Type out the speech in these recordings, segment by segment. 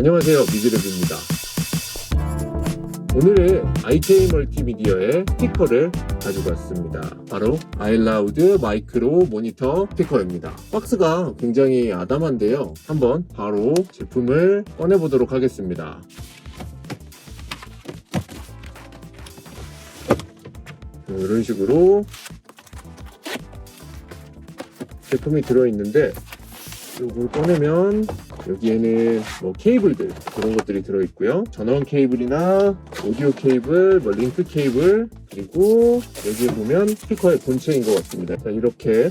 안녕하세요, 미즈레브입니다. 오늘은 IK 멀티미디어의 스피커를 가지고 왔습니다. 바로 아이라우드 마이크로 모니터 스피커입니다. 박스가 굉장히 아담한데요, 한번 바로 제품을 꺼내보도록 하겠습니다. 이런 식으로 제품이 들어있는데, 이걸 꺼내면 여기에는 케이블들, 그런 것들이 들어있고요. 전원 케이블이나 오디오 케이블, 링크 케이블, 그리고 여기에 보면 스피커의 본체인 것 같습니다. 자, 이렇게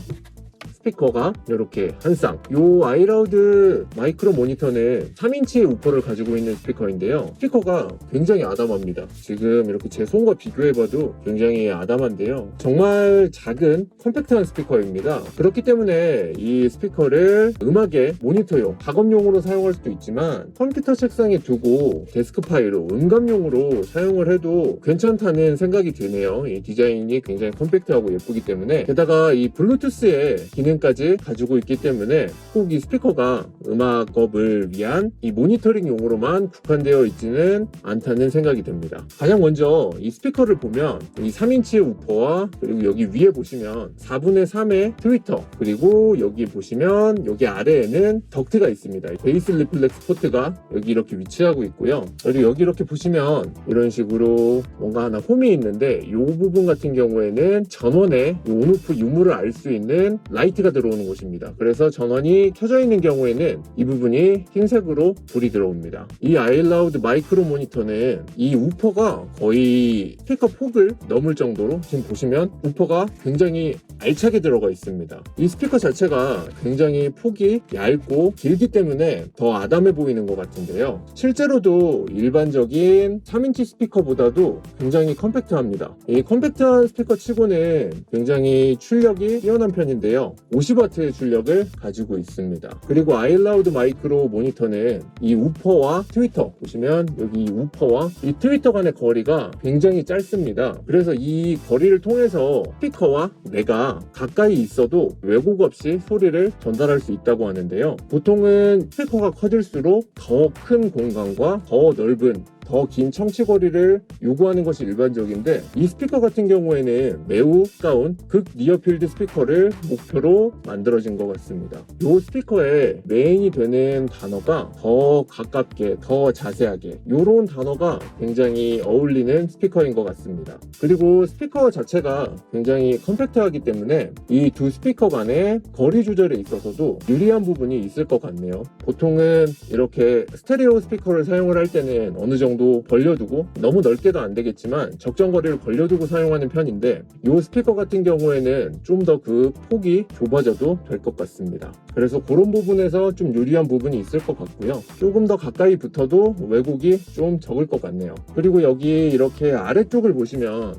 스피커가 이렇게 한 쌍. 요 아이라우드 마이크로 모니터는 3인치의 우퍼를 가지고 있는 스피커인데요, 스피커가 굉장히 아담합니다. 지금 이렇게 제 손과 비교해봐도 굉장히 아담한데요, 정말 작은 컴팩트한 스피커입니다. 그렇기 때문에 이 스피커를 음악의 모니터용, 작업용으로 사용할 수도 있지만 컴퓨터 책상에 두고 데스크파이로 음감용으로 사용을 해도 괜찮다는 생각이 드네요. 이 디자인이 굉장히 컴팩트하고 예쁘기 때문에, 게다가 이 블루투스의 기능까지 가지고 있기 때문에 꼭 이 스피커가 음악업을 위한 이 모니터링용으로만 국한되어 있지는 않다는 생각이 듭니다. 가장 먼저 이 스피커를 보면 이 3인치의 우퍼와, 그리고 여기 위에 보시면 4분의 3의 트위터, 그리고 여기 보시면 여기 아래에는 덕트가 있습니다. 베이스 리플렉스 포트가 여기 이렇게 위치하고 있고요. 그리고 여기 이렇게 보시면 이런 식으로 뭔가 하나 홈이 있는데, 이 부분 같은 경우에는 전원의 온오프 유무를 알 수 있는 라이트가 들어오는 곳입니다. 그래서 전원이 켜져 있는 경우에는 이 부분이 흰색으로 불이 들어옵니다. 이 아이라우드 마이크로 모니터는 이 우퍼가 거의 스피커 폭을 넘을 정도로, 지금 보시면 우퍼가 굉장히 알차게 들어가 있습니다. 이 스피커 자체가 굉장히 폭이 얇고 길기 때문에 더 아담해 보이는 것 같은데요, 실제로도 일반적인 3인치 스피커보다도 굉장히 컴팩트합니다. 이 컴팩트한 스피커 치고는 굉장히 출력이 뛰어난 편인데요, 50W의 출력을 가지고 있습니다. 그리고 아이라우드 마이크로 모니터는 이 우퍼와 트위터, 보시면 여기 우퍼와 이 트위터 간의 거리가 굉장히 짧습니다. 그래서 이 거리를 통해서 스피커와 내가 가까이 있어도 왜곡 없이 소리를 전달할 수 있다고 하는데요, 보통은 스피커가 커질수록 더 큰 공간과 더 넓은, 더 긴 청취거리를 요구하는 것이 일반적인데, 이 스피커 같은 경우에는 매우 가까운 극 니어필드 스피커를 목표로 만들어진 것 같습니다. 이 스피커의 메인이 되는 단어가 더 가깝게, 더 자세하게, 이런 단어가 굉장히 어울리는 스피커인 것 같습니다. 그리고 스피커 자체가 굉장히 컴팩트하기 때문에 이 두 스피커 간의 거리 조절에 있어서도 유리한 부분이 있을 것 같네요. 보통은 이렇게 스테레오 스피커를 사용을 할 때는 어느 정도 벌려두고, 너무 넓게도 안 되겠지만 적정 거리를 벌려두고 사용하는 편인데, 이 스피커 같은 경우에는 좀 더 그 폭이 좁아져도 될 것 같습니다. 그래서 그런 부분에서 좀 유리한 부분이 있을 것 같고요, 조금 더 가까이 붙어도 왜곡이 좀 적을 것 같네요. 그리고 여기 이렇게 아래쪽을 보시면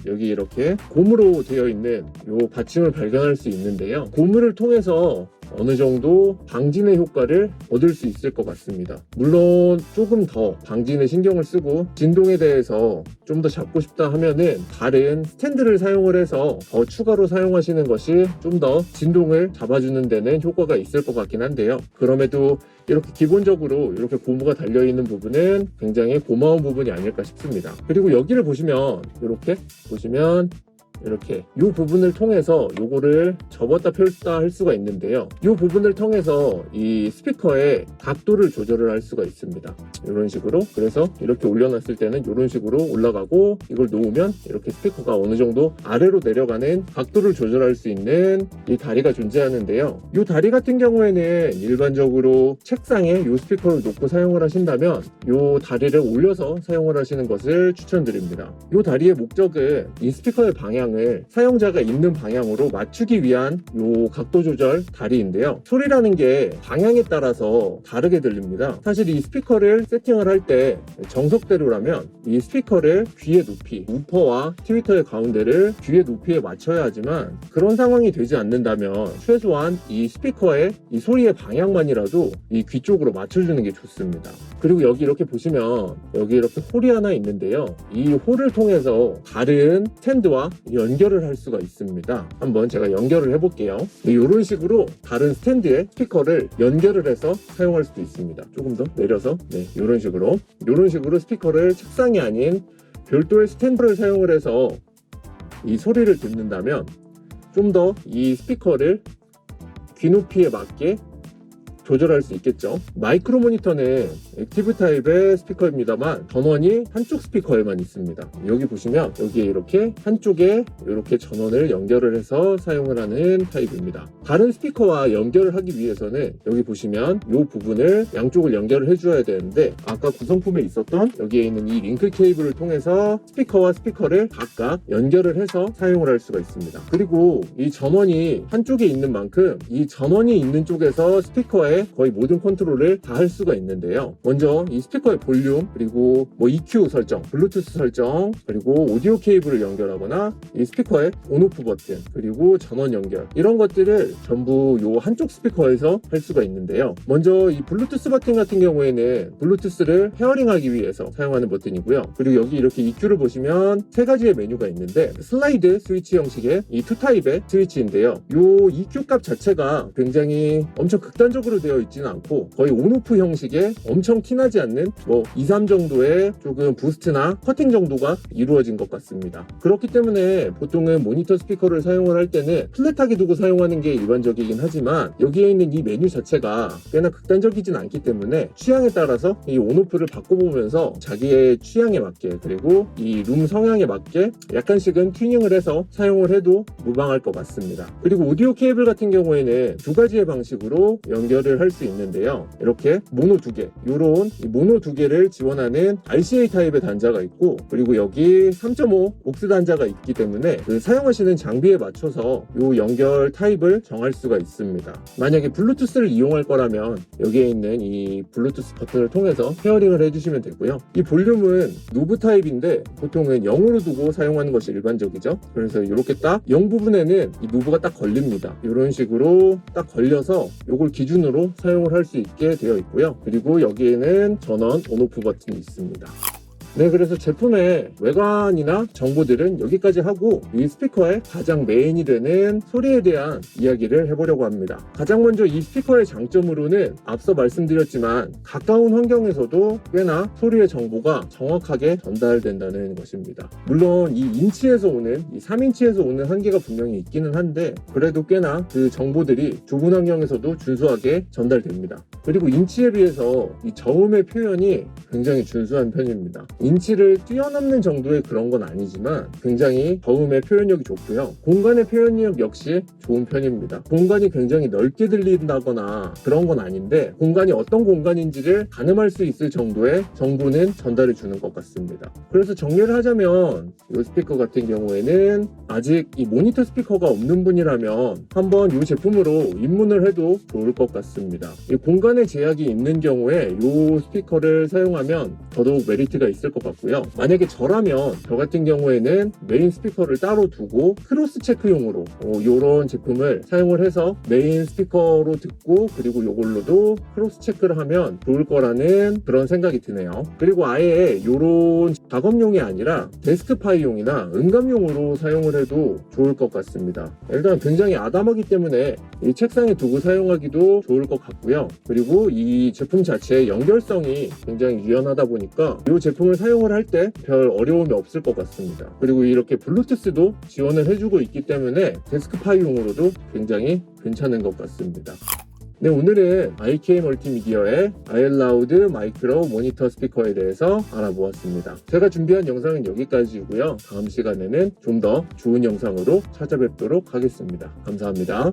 여기 이렇게 고무로 되어 있는 이 받침을 발견할 수 있는데요, 고무를 통해서 어느 정도 방진의 효과를 얻을 수 있을 것 같습니다. 물론 조금 더 방진에 신경을 쓰고 진동에 대해서 좀 더 잡고 싶다 하면은 다른 스탠드를 사용을 해서 더 추가로 사용하시는 것이 좀 더 진동을 잡아주는 데는 효과가 있을 것 같긴 한데요, 그럼에도 이렇게 기본적으로 이렇게 고무가 달려있는 부분은 굉장히 고마운 부분이 아닐까 싶습니다. 그리고 여기를 보시면 이렇게 이 부분을 통해서 요거를 접었다 펼쳤다 할 수가 있는데요, 이 부분을 통해서 이 스피커의 각도를 조절을 할 수가 있습니다. 이런 식으로. 그래서 이렇게 올려놨을 때는 이런 식으로 올라가고, 이걸 놓으면 이렇게 스피커가 어느 정도 아래로 내려가는 각도를 조절할 수 있는 이 다리가 존재하는데요, 이 다리 같은 경우에는 일반적으로 책상에 이 스피커를 놓고 사용을 하신다면 이 다리를 올려서 사용을 하시는 것을 추천드립니다. 이 다리의 목적은 이 스피커의 방향 사용자가 있는 방향으로 맞추기 위한 요 각도 조절 다리인데요, 소리라는 게 방향에 따라서 다르게 들립니다. 사실 이 스피커를 세팅을 할 때 정석대로라면 이 스피커를 귀의 높이, 우퍼와 트위터의 가운데를 귀의 높이에 맞춰야 하지만, 그런 상황이 되지 않는다면 최소한 이 스피커의 이 소리의 방향만이라도 이 귀 쪽으로 맞춰주는 게 좋습니다. 그리고 여기 이렇게 보시면 여기 이렇게 홀이 하나 있는데요, 이 홀을 통해서 다른 스탠드와 연결을 할 수가 있습니다. 한번 제가 연결을 해볼게요. 이런 식으로 다른 스탠드에 스피커를 연결을 해서 사용할 수도 있습니다. 조금 더 내려서 이런 식으로 스피커를 책상이 아닌 별도의 스탠드를 사용을 해서 이 소리를 듣는다면 좀 더 이 스피커를 귀 높이에 맞게 조절할 수 있겠죠. 마이크로 모니터는 액티브 타입의 스피커입니다만 전원이 한쪽 스피커에만 있습니다. 여기 보시면 여기에 이렇게 한쪽에 이렇게 전원을 연결을 해서 사용을 하는 타입입니다. 다른 스피커와 연결을 하기 위해서는 여기 보시면 이 부분을 양쪽을 연결을 해줘야 되는데 아까 구성품에 있었던 여기에 있는 이 링크 케이블을 통해서 스피커와 스피커를 각각 연결을 해서 사용을 할 수가 있습니다. 그리고 이 전원이 한쪽에 있는 만큼 이 전원이 있는 쪽에서 스피커에 거의 모든 컨트롤을 다 할 수가 있는데요. 먼저 이 스피커의 볼륨, 그리고 EQ 설정, 블루투스 설정, 그리고 오디오 케이블을 연결하거나 이 스피커의 온오프 버튼, 그리고 전원 연결, 이런 것들을 전부 이 한쪽 스피커에서 할 수가 있는데요. 먼저 이 블루투스 버튼 같은 경우에는 블루투스를 페어링하기 위해서 사용하는 버튼이고요. 그리고 여기 이렇게 EQ를 보시면 세 가지의 메뉴가 있는데 슬라이드 스위치 형식의 이 투 타입의 스위치인데요. 이 EQ 값 자체가 굉장히 엄청 극단적으로 되어 있지는 않고 거의 온오프 형식의 엄청 티나지 않는 2, 3 정도의 조금 부스트나 커팅 정도가 이루어진 것 같습니다. 그렇기 때문에 보통은 모니터 스피커를 사용을 할 때는 플랫하게 두고 사용하는 게 일반적이긴 하지만 여기에 있는 이 메뉴 자체가 꽤나 극단적이진 않기 때문에 취향에 따라서 이 온오프를 바꿔보면서 자기의 취향에 맞게 그리고 이 룸 성향에 맞게 약간씩은 튜닝을 해서 사용을 해도 무방할 것 같습니다. 그리고 오디오 케이블 같은 경우에는 두 가지의 방식으로 연결을 할 수 있는데요. 이렇게 모노 두 개, 이런 모노 두 개를 지원하는 RCA 타입의 단자가 있고 그리고 여기 3.5 옥스 단자가 있기 때문에 그 사용하시는 장비에 맞춰서 이 연결 타입을 정할 수가 있습니다. 만약에 블루투스를 이용할 거라면 여기에 있는 이 블루투스 버튼을 통해서 페어링을 해주시면 되고요. 이 볼륨은 노브 타입인데 보통은 0으로 두고 사용하는 것이 일반적이죠. 그래서 이렇게 딱 0 부분에는 이 노브가 딱 걸립니다. 이런 식으로 딱 걸려서 이걸 기준으로 사용을 할 수 있게 되어 있고요. 그리고 여기에는 전원 온오프 버튼이 있습니다. 네, 그래서 제품의 외관이나 정보들은 여기까지 하고 이 스피커의 가장 메인이 되는 소리에 대한 이야기를 해보려고 합니다. 가장 먼저 이 스피커의 장점으로는 앞서 말씀드렸지만 가까운 환경에서도 꽤나 소리의 정보가 정확하게 전달된다는 것입니다. 물론 이 인치에서 오는 이 3인치에서 오는 한계가 분명히 있기는 한데 그래도 꽤나 그 정보들이 좁은 환경에서도 준수하게 전달됩니다. 그리고 인치에 비해서 이 저음의 표현이 굉장히 준수한 편입니다. 인치를 뛰어넘는 정도의 그런 건 아니지만 굉장히 저음의 표현력이 좋고요. 공간의 표현력 역시 좋은 편입니다. 공간이 굉장히 넓게 들린다거나 그런 건 아닌데 공간이 어떤 공간인지를 가늠할 수 있을 정도의 정보는 전달해 주는 것 같습니다. 그래서 정리를 하자면 이 스피커 같은 경우에는 아직 이 모니터 스피커가 없는 분이라면 한번 이 제품으로 입문을 해도 좋을 것 같습니다. 이 공간의 제약이 있는 경우에 이 스피커를 사용하면 더더욱 메리트가 있을 것 같고요. 만약에 저라면 저 같은 경우에는 메인 스피커를 따로 두고 크로스 체크용으로 이런 제품을 사용을 해서 메인 스피커로 듣고 그리고 이걸로도 크로스 체크를 하면 좋을 거라는 그런 생각이 드네요. 그리고 아예 이런 작업용이 아니라 데스크파이용이나 음감용으로 사용을 해도 좋을 것 같습니다. 일단 굉장히 아담하기 때문에 이 책상에 두고 사용하기도 좋을 것 같고요. 그리고 이 제품 자체의 연결성이 굉장히 유연하다 보니까 이 제품을 사용을 할 때 별 어려움이 없을 것 같습니다. 그리고 이렇게 블루투스도 지원을 해주고 있기 때문에 데스크파이용으로도 굉장히 괜찮은 것 같습니다. 네, 오늘은 IK 멀티미디어의 아이엘라우드 마이크로 모니터 스피커에 대해서 알아보았습니다. 제가 준비한 영상은 여기까지고요. 다음 시간에는 좀 더 좋은 영상으로 찾아뵙도록 하겠습니다. 감사합니다.